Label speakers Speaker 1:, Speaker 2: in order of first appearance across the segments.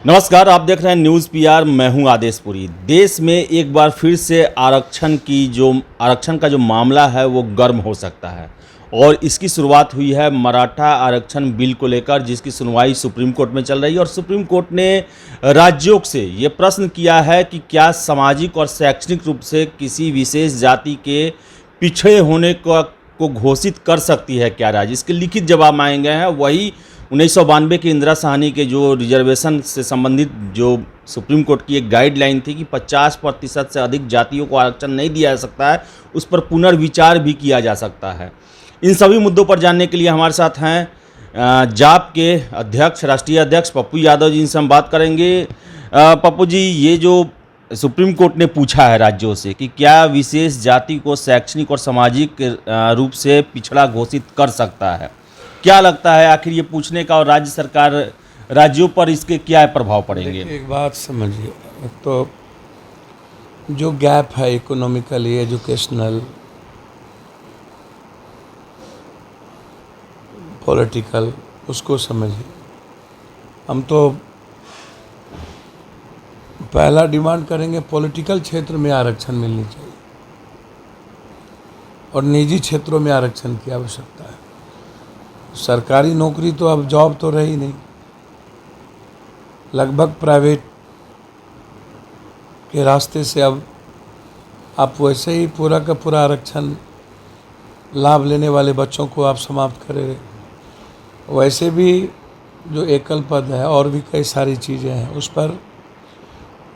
Speaker 1: नमस्कार, आप देख रहे हैं न्यूज़ पीआर। मैं हूं आदेशपुरी। देश में एक बार फिर से आरक्षण का जो मामला है वो गर्म हो सकता है और इसकी शुरुआत हुई है मराठा आरक्षण बिल को लेकर, जिसकी सुनवाई सुप्रीम कोर्ट में चल रही है। और सुप्रीम कोर्ट ने राज्यों से ये प्रश्न किया है कि क्या सामाजिक और शैक्षणिक रूप से किसी विशेष जाति के पिछड़े होने को घोषित कर सकती है क्या राज्य। इसके लिखित जवाब मांगे गए हैं। वही 1992 के इंदिरा साहनी के जो रिजर्वेशन से संबंधित जो सुप्रीम कोर्ट की एक गाइडलाइन थी कि 50% से अधिक जातियों को आरक्षण नहीं दिया जा सकता है, उस पर पुनर्विचार भी किया जा सकता है। इन सभी मुद्दों पर जानने के लिए हमारे साथ हैं जाप के अध्यक्ष, राष्ट्रीय अध्यक्ष पप्पू यादव जी। इनसे हम बात करेंगे। पप्पू जी, ये जो सुप्रीम कोर्ट ने पूछा है राज्यों से कि क्या विशेष जाति को शैक्षणिक और सामाजिक रूप से पिछड़ा घोषित कर सकता है, क्या लगता है आखिर ये पूछने का और राज्य सरकार राज्यों पर इसके क्या प्रभाव पड़ेंगे?
Speaker 2: एक बात समझिए, तो जो गैप है इकोनॉमिकली, एजुकेशनल, पॉलिटिकल, उसको समझिए। हम तो पहला डिमांड करेंगे पॉलिटिकल क्षेत्र में आरक्षण मिलनी चाहिए और निजी क्षेत्रों में आरक्षण की आवश्यकता है। सरकारी नौकरी तो अब जॉब तो रही नहीं, लगभग प्राइवेट के रास्ते से अब आप वैसे ही पूरा का पूरा आरक्षण लाभ लेने वाले बच्चों को आप समाप्त करें। वैसे भी जो एकल पद है और भी कई सारी चीज़ें हैं, उस पर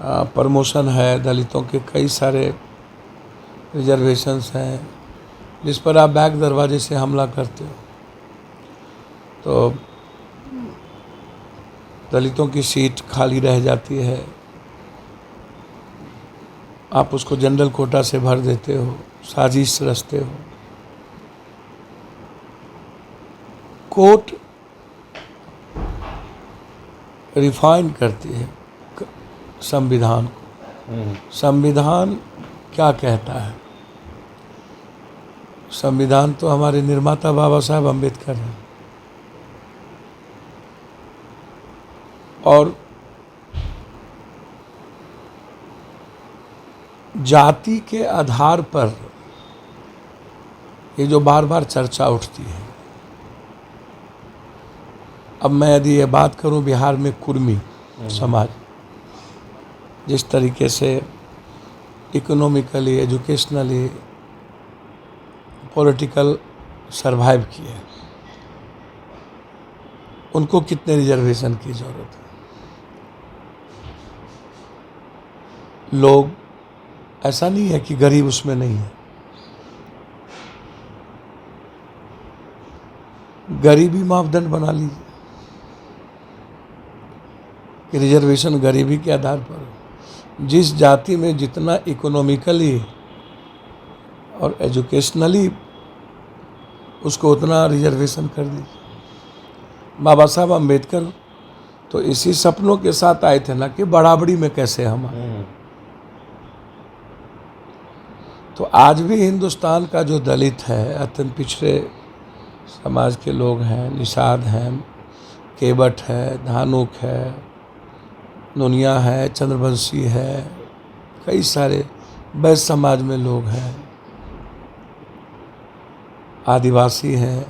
Speaker 2: प्रमोशन है, दलितों के कई सारे रिजर्वेशंस हैं जिस पर आप बैक दरवाजे से हमला करते हो। तो दलितों की सीट खाली रह जाती है, आप उसको जनरल कोटा से भर देते हो, साजिश रचते हो। कोर्ट रिफाइन करती है संविधान को। संविधान क्या कहता है? संविधान तो हमारे निर्माता बाबा साहब अम्बेडकर हैं और जाति के आधार पर ये जो बार बार चर्चा उठती है, अब मैं यदि ये बात करूं बिहार में कुर्मी समाज जिस तरीके से इकोनॉमिकली, एजुकेशनली, पॉलिटिकल सरवाइव किए, उनको कितने रिजर्वेशन की ज़रूरत है? लोग, ऐसा नहीं है कि गरीब उसमें नहीं है, गरीबी मापदंड बना लीजिए कि रिजर्वेशन गरीबी के आधार पर। जिस जाति में जितना इकोनॉमिकली और एजुकेशनली उसको उतना रिजर्वेशन कर दीजिए। बाबा साहब अम्बेडकर तो इसी सपनों के साथ आए थे ना कि बराबरी में कैसे हम आए। तो आज भी हिंदुस्तान का जो दलित है, अत्यंत पिछड़े समाज के लोग हैं, निषाद हैं, केवट है, धानुक है, नोनिया है, चंद्रवंशी है, कई सारे वैश्य समाज में लोग हैं, आदिवासी हैं,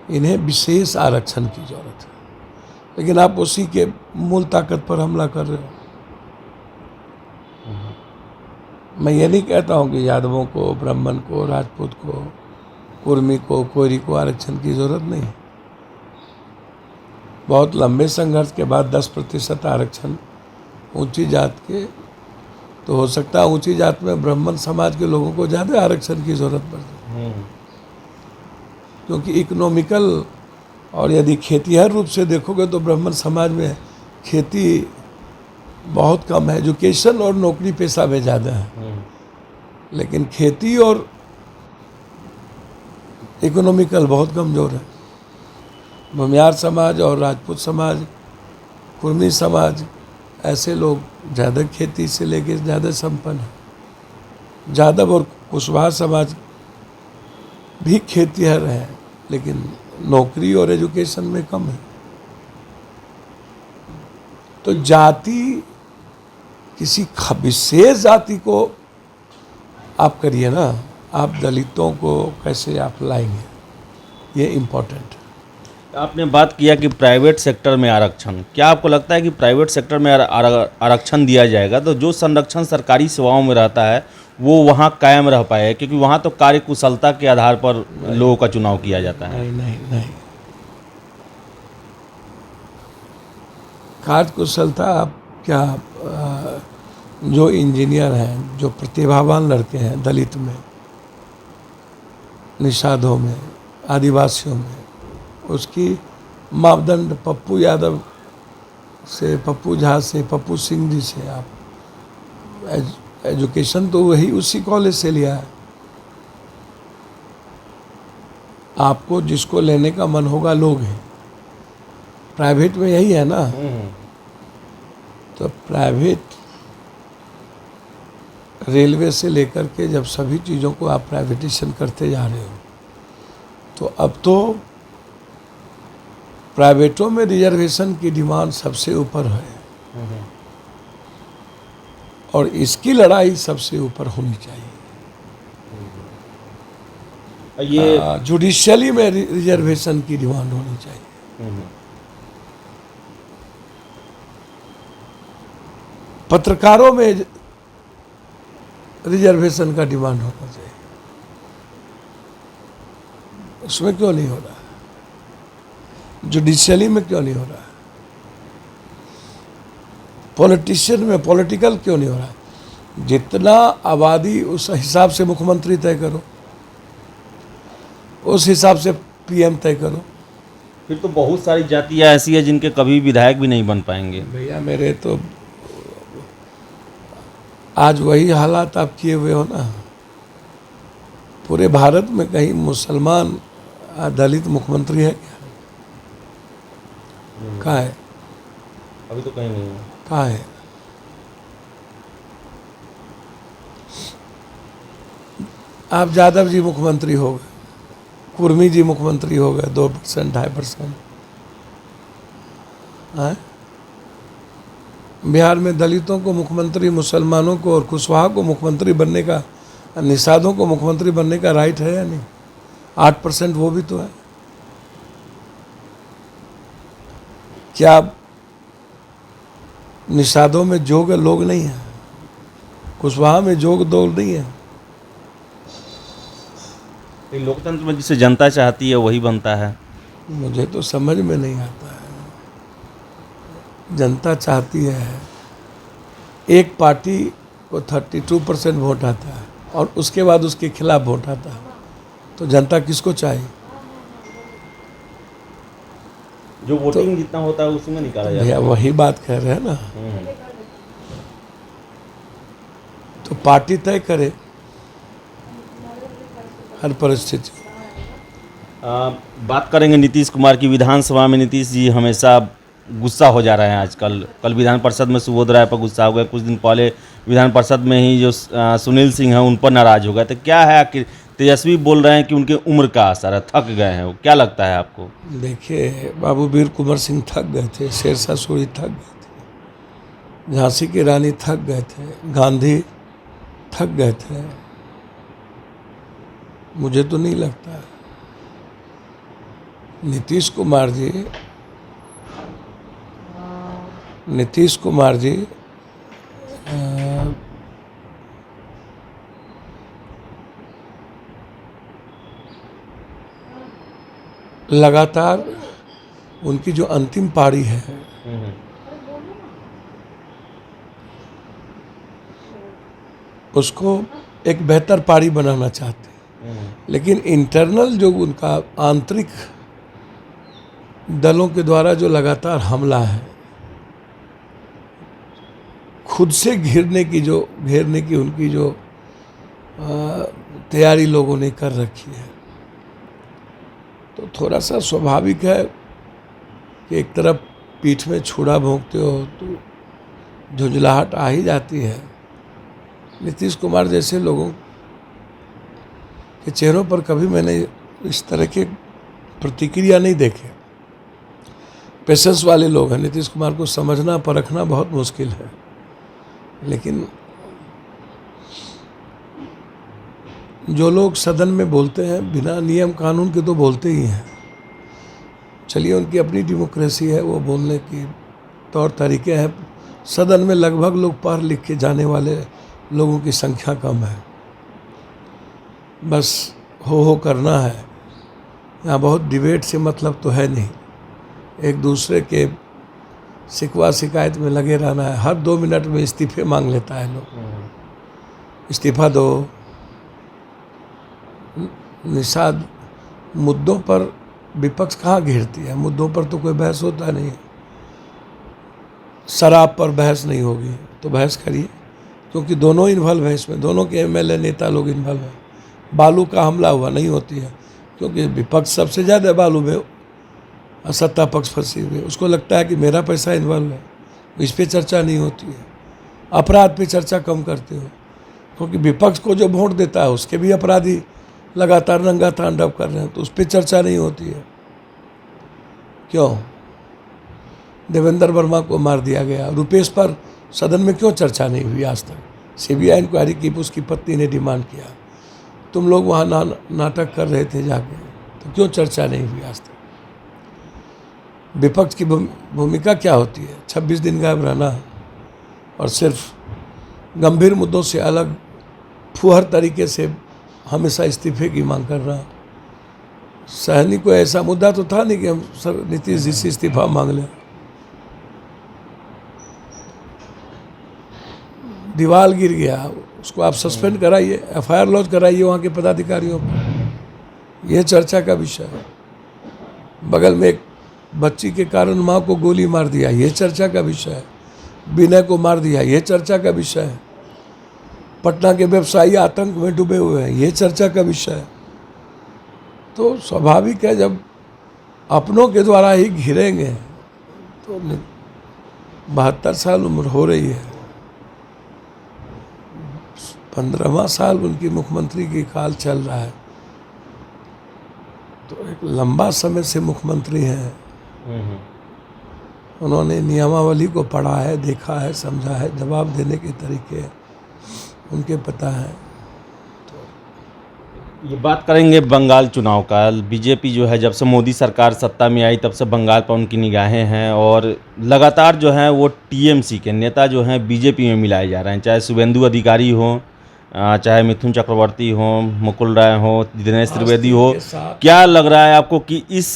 Speaker 2: इन्हें विशेष आरक्षण की जरूरत है। लेकिन आप उसी के मूल ताकत पर हमला कर रहे हो। मैं ये नहीं कहता हूँ कि यादवों को, ब्राह्मण को, राजपूत को, कुर्मी को, कोयरी को आरक्षण की जरूरत नहीं। बहुत लंबे संघर्ष के बाद 10% आरक्षण ऊंची जात के, तो हो सकता है ऊंची जात में ब्राह्मण समाज के लोगों को ज़्यादा आरक्षण की जरूरत पड़ जाए, क्योंकि इकोनॉमिकल और यदि खेतीहर रूप से देखोगे तो ब्राह्मण समाज में खेती बहुत कम है, एजुकेशन और नौकरी पेशा में ज़्यादा है, लेकिन खेती और इकोनॉमिकल बहुत कमज़ोर है। भूमियार समाज और राजपूत समाज, कुर्मी समाज, ऐसे लोग ज़्यादा खेती से लेकर ज़्यादा संपन्न हैं। यादव और कुशवाहा समाज भी खेतीहर है, लेकिन नौकरी और एजुकेशन में कम है। तो जाति, किसी विशेष जाति को आप करिए ना, आप दलितों को कैसे आप लाएंगे, ये इम्पोर्टेंट है।
Speaker 1: आपने बात किया कि प्राइवेट सेक्टर में आरक्षण, क्या आपको लगता है कि प्राइवेट सेक्टर में आरक्षण दिया जाएगा तो जो संरक्षण सरकारी सेवाओं में रहता है वो वहाँ कायम रह पाएगा, क्योंकि वहाँ तो कार्य कुशलता के आधार पर लोगों का चुनाव किया जाता है।
Speaker 2: नहीं नहीं नहीं, कार्य कुशलता आप क्या, जो इंजीनियर हैं, जो प्रतिभावान लड़के हैं दलित में, निषादों में, आदिवासियों में, उसकी मापदंड पप्पू यादव से, पप्पू झा से, पप्पू सिंह जी से आप एजुकेशन तो वही उसी कॉलेज से लिया है। आपको जिसको लेने का मन होगा लोगे। प्राइवेट में यही है ना। तो प्राइवेट रेलवे से लेकर के जब सभी चीज़ों को आप प्राइवेटाइजेशन करते जा रहे हो, तो अब तो प्राइवेटों में रिजर्वेशन की डिमांड सबसे ऊपर है और इसकी लड़ाई सबसे ऊपर होनी चाहिए।
Speaker 1: ये
Speaker 2: जुडिशियली में रिजर्वेशन की डिमांड होनी चाहिए। पत्रकारों में रिजर्वेशन का डिमांड होना चाहिए। उसमें क्यों नहीं हो रहा? जुडिशियली में क्यों नहीं हो रहा? पॉलिटिशियन में, पॉलिटिकल क्यों नहीं हो रहा? जितना आबादी उस हिसाब से मुख्यमंत्री तय करो, उस हिसाब से पीएम तय करो।
Speaker 1: फिर तो बहुत सारी जातियाँ ऐसी है जिनके कभी विधायक भी नहीं बन पाएंगे।
Speaker 2: भैया मेरे तो आज वही हालात आप किए हुए हो ना। पूरे भारत में कहीं मुसलमान दलित मुख्यमंत्री है क्या? कहाँ है?
Speaker 1: अभी तो कहीं नहीं है।
Speaker 2: कहाँ है? आप यादव जी मुख्यमंत्री हो गए, कुर्मी जी मुख्यमंत्री हो गए, 2%, 2.5%। बिहार में दलितों को मुख्यमंत्री, मुसलमानों को और कुशवाहा को मुख्यमंत्री बनने का, निषादों को मुख्यमंत्री बनने का राइट है या नहीं? 8% वो भी तो है। क्या निषादों में जोग लोग नहीं है? कुशवाहा में जोग लोग नहीं है?
Speaker 1: लोकतंत्र में जिसे जनता चाहती है वही बनता है।
Speaker 2: मुझे तो समझ में नहीं आता है। जनता चाहती है, एक पार्टी को 32% वोट आता है और उसके बाद उसके खिलाफ वोट आता है, तो जनता किसको चाहिए?
Speaker 1: जो वोटिंग जितना होता है उसी में निकाला जाता है।
Speaker 2: भैया वही बात कह रहे हैं ना। तो पार्टी तय करे हर परिस्थिति।
Speaker 1: बात करेंगे नीतीश कुमार की। विधानसभा में नीतीश जी हमेशा गुस्सा हो जा रहे हैं आजकल। कल विधान परिषद में सुबोध राय पर गुस्सा हो गया, कुछ दिन पहले विधान परिषद में ही जो सुनील सिंह हैं उन पर नाराज हो गए। तो क्या है आखिर? तेजस्वी बोल रहे हैं कि उनके उम्र का असर है, थक गए हैं वो। क्या लगता है आपको?
Speaker 2: देखिए बाबू वीर कुंवर सिंह थक गए थे, शेरशाह सूरी थक गए थे, झांसी की रानी थक गए थे, गांधी थक गए थे। मुझे तो नहीं लगता। नीतीश कुमार जी लगातार उनकी जो अंतिम पारी है उसको एक बेहतर पारी बनाना चाहते हैं, लेकिन इंटरनल जो उनका आंतरिक दलों के द्वारा जो लगातार हमला है, खुद से घेरने की उनकी जो तैयारी लोगों ने कर रखी है, तो थोड़ा सा स्वाभाविक है कि एक तरफ पीठ में छुरा भोंकते हो तो झुंझलाहट आ ही जाती है। नीतीश कुमार जैसे लोगों के चेहरों पर कभी मैंने इस तरह के प्रतिक्रिया नहीं देखे। पेशेंस वाले लोग हैं। नीतीश कुमार को समझना परखना बहुत मुश्किल है, लेकिन जो लोग सदन में बोलते हैं बिना नियम कानून के तो बोलते ही हैं। चलिए, उनकी अपनी डेमोक्रेसी है, वो बोलने की तौर तरीके हैं। सदन में लगभग लोग पढ़ लिख के जाने वाले लोगों की संख्या कम है। बस हो करना है। यहाँ बहुत डिबेट से मतलब तो है नहीं, एक दूसरे के शिकवा शिकायत में लगे रहना है। हर 2 मिनट में इस्तीफे मांग लेता है लोग, इस्तीफा दो। निषाद मुद्दों पर विपक्ष कहाँ घेरती है? मुद्दों पर तो कोई बहस होता नहीं है। शराब पर बहस नहीं होगी तो बहस करिए, क्योंकि दोनों इन्वॉल्व है इसमें, दोनों के एमएलए नेता लोग इन्वॉल्व हैं। बालू का हमला हुआ, नहीं होती है, क्योंकि विपक्ष सबसे ज़्यादा बालू में और सत्ता पक्ष फंसी हुई है। उसको लगता है कि मेरा पैसा इन्वॉल्व है, इस पर चर्चा नहीं होती है। अपराध पे चर्चा कम करते हो, क्योंकि विपक्ष को जो वोट देता है उसके भी अपराधी लगातार नंगा तांडव कर रहे हैं, तो उस पर चर्चा नहीं होती है। क्यों देवेंद्र वर्मा को मार दिया गया, रुपेश पर सदन में क्यों चर्चा नहीं हुई आज तक? सीबीआई इंक्वायरी की, उसकी पत्नी ने डिमांड किया। तुम लोग वहाँ नाटक कर रहे थे जाके, तो क्यों चर्चा नहीं हुई आज तक? विपक्ष की भूमिका क्या होती है? 26 दिन गायब रहना और सिर्फ गंभीर मुद्दों से अलग फुहर तरीके से हमेशा इस्तीफे की मांग करना। सहनी को ऐसा मुद्दा तो था नहीं कि हम सर नीतीश जी से इस्तीफा मांग लें। दीवार गिर गया, उसको आप सस्पेंड कराइए, एफआईआर लॉन्च कराइए वहाँ के पदाधिकारियों पर। यह चर्चा का विषय है। बगल में एक बच्ची के कारण माँ को गोली मार दिया, ये चर्चा का विषय है। विनय को मार दिया, ये चर्चा का विषय है। पटना के व्यवसायी आतंक में डूबे हुए हैं, ये चर्चा का विषय है। तो स्वाभाविक है, जब अपनों के द्वारा ही घिरेंगे तो 72 साल उम्र हो रही है, 15वां साल उनकी मुख्यमंत्री की काल चल रहा है, तो एक लंबा समय से मुख्यमंत्री हैं। उन्होंने नियमावली को पढ़ा है, देखा है, समझा है, जवाब देने के तरीके उनके पता है।
Speaker 1: ये बात करेंगे बंगाल चुनाव का। बीजेपी जो है, जब से मोदी सरकार सत्ता में आई तब से बंगाल पर उनकी निगाहें हैं, और लगातार जो हैं वो टीएमसी के नेता जो हैं बीजेपी में मिलाए जा रहे हैं। चाहे शुभेंदु अधिकारी हो, चाहे मिथुन चक्रवर्ती हो, मुकुल राय हो, दिनेश त्रिवेदी हो। क्या लग रहा है आपको कि इस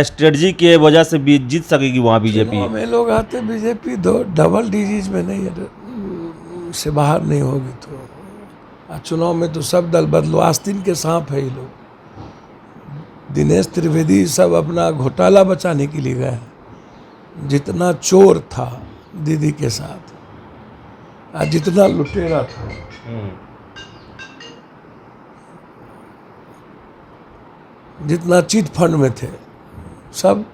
Speaker 1: स्ट्रेटजी के वजह से जीत सकेगी वहाँ बीजेपी?
Speaker 2: में लोग आते बीजेपी डबल डिजीज में नहीं से बाहर नहीं होगी, तो चुनाव में तो सब दल बदलो, आस्तीन के सांप है ये लोग। दिनेश त्रिवेदी सब अपना घोटाला बचाने के लिए गए। जितना चोर था दीदी के साथ, आज जितना लुटेरा था, जितना चिट फंड में थे, सब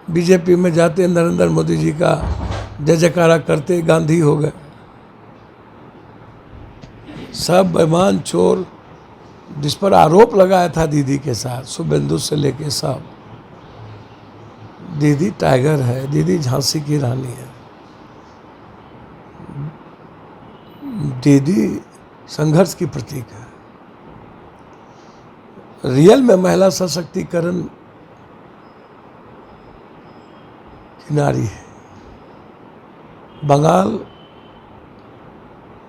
Speaker 2: बीजेपी में जाते नरेंद्र मोदी जी का जय जयकारा करते गांधी हो गए। सब बेईमान चोर जिस पर आरोप लगाया था दीदी के साथ, शुभेंदु से लेके सब। दीदी टाइगर है, दीदी झांसी की रानी है, दीदी संघर्ष की प्रतीक है। रियल में महिला सशक्तिकरण की नारी है। बंगाल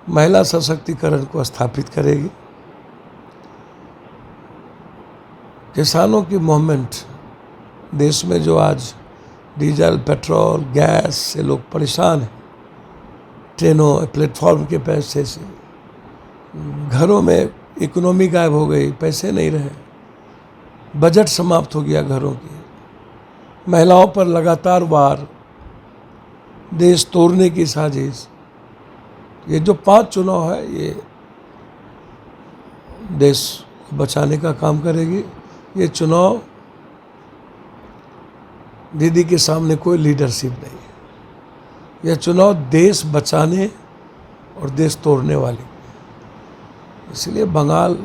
Speaker 2: महिला सशक्तिकरण को स्थापित करेगी। किसानों की मूवमेंट, देश में जो आज डीजल, पेट्रोल, गैस से लोग परेशान हैं, ट्रेनों प्लेटफॉर्म के पैसे से, घरों में इकोनॉमी गायब हो गई, पैसे नहीं रहे, बजट समाप्त हो गया घरों की, महिलाओं पर लगातार वार, देश तोड़ने की साजिश। ये जो 5 चुनाव है, ये देश को बचाने का काम करेगी। ये चुनाव दीदी के सामने कोई लीडरशिप नहीं है। यह चुनाव देश बचाने और देश तोड़ने वाली। इसलिए बंगाल,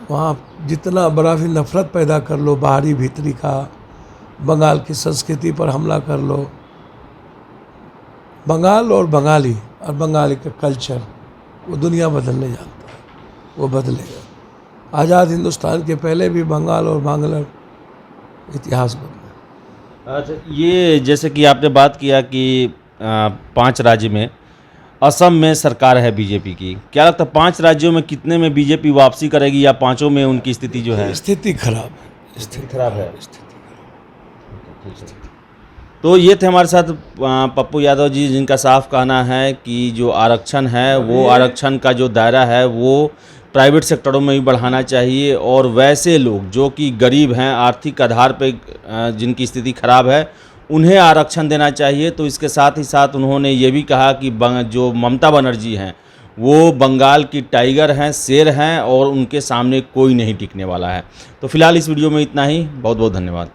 Speaker 2: वहाँ जितना बड़ा भी नफरत पैदा कर लो, बाहरी भीतरी का, बंगाल की संस्कृति पर हमला कर लो, बंगाल और बंगाली और बंगाली का कल्चर वो दुनिया बदलने जानता है, वो बदलेगा। आज़ाद हिंदुस्तान के पहले भी बंगाल और बांग्ला इतिहास बदला।
Speaker 1: अच्छा, ये जैसे कि आपने बात किया कि 5 राज्य में, असम में सरकार है बीजेपी की, क्या लगता है 5 राज्यों में कितने में बीजेपी वापसी करेगी या 5 में उनकी स्थिति जो है?
Speaker 2: स्थिति खराब है,
Speaker 1: स्थिति खराब है। तो ये थे हमारे साथ पप्पू यादव जी, जिनका साफ कहना है कि जो आरक्षण है वो आरक्षण का जो दायरा है वो प्राइवेट सेक्टरों में ही बढ़ाना चाहिए, और वैसे लोग जो कि गरीब हैं, आर्थिक आधार पे जिनकी स्थिति खराब है, उन्हें आरक्षण देना चाहिए। तो इसके साथ ही साथ उन्होंने ये भी कहा कि जो ममता बनर्जी हैं वो बंगाल की टाइगर हैं, शेर हैं, और उनके सामने कोई नहीं टिकने वाला है। तो फिलहाल इस वीडियो में इतना ही। बहुत बहुत धन्यवाद।